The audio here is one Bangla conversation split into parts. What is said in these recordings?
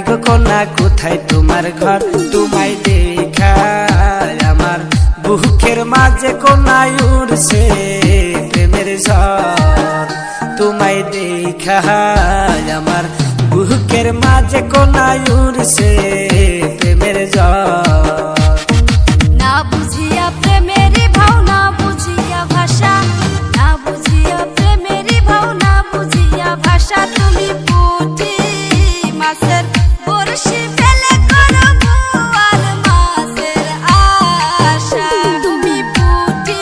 গো কন্যা কোথায় তোমার ঘর? তোমায় দেখা আমার বুকের মাঝে কন্যা উড়ছে প্রেমের ঝড়। তোমায় দেখা আমার বুকের মাঝে কন্যা উড়ছে প্রেমের ঝড়। না বুঝিয়া প্রেমেরই ভাও, না বুঝিয়া ভাষা, না বুঝিয়া প্রেমেরই ভাও, না বুঝিয়া ভাষা। তুমি পুঁটি মাছের বড়শি ফেলে করো বোয়াল মাছের আশা। তুমি পুঁটি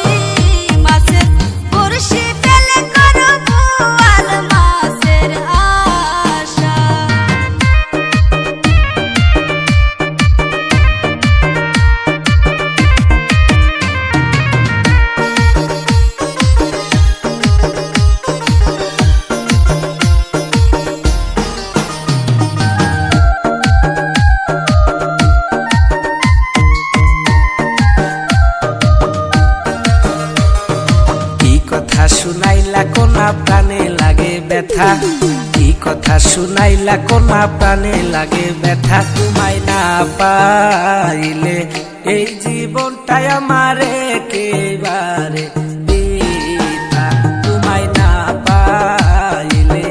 মাছের বড়শি ফেলে করো বোয়াল মাছের আশা। কথা শুনাইলা কোনা প্রাণে লাগে ব্যথা, কি কথা শুনাইলা কোনা প্রাণে লাগে ব্যথা। তোমায় না পাইলে এই জীবনটাই আমার একেবারে বৃথা। তোমায় না পাইলে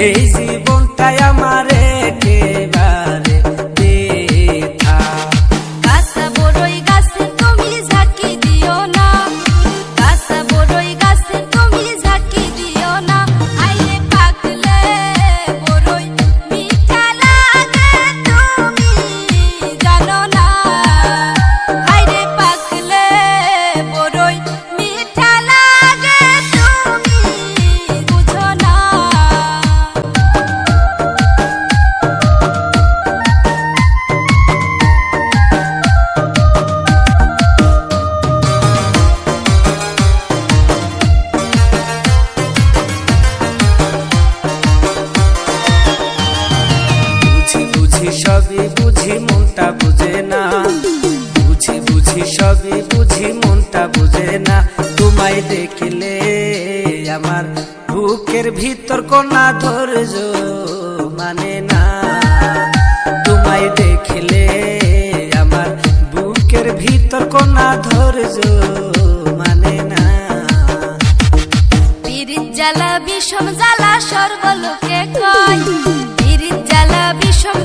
এই জীবনটাই আমার একেবারে বৃথা। কাঁচা বড়ই গাছে তুমি ঝাঁকি দিও না, কাঁচা বড়ই গাছে তুমি ঝাঁকি দিও না। আইলে পাকলে বড়ই মিঠা লাগে তুমি জানো না। আইলে পাকলে বড়ই মিঠা লাগে তুমি বুঝো না। সবই বুঝি মনটা বুঝে না, বুঝি বুঝি সবই বুঝি মনটা বুঝে না। তোমায় দেখলে আমার বুকের ভিতর কোনা ধৈর্য মানে না। তোমায় দেখলে আমার বুকের ভিতর কোনা ধৈর্য মানে না। পিরিত জ্বালা বিষম জ্বালা সর্বলোকে কয়, পিরিত জ্বালা বিষম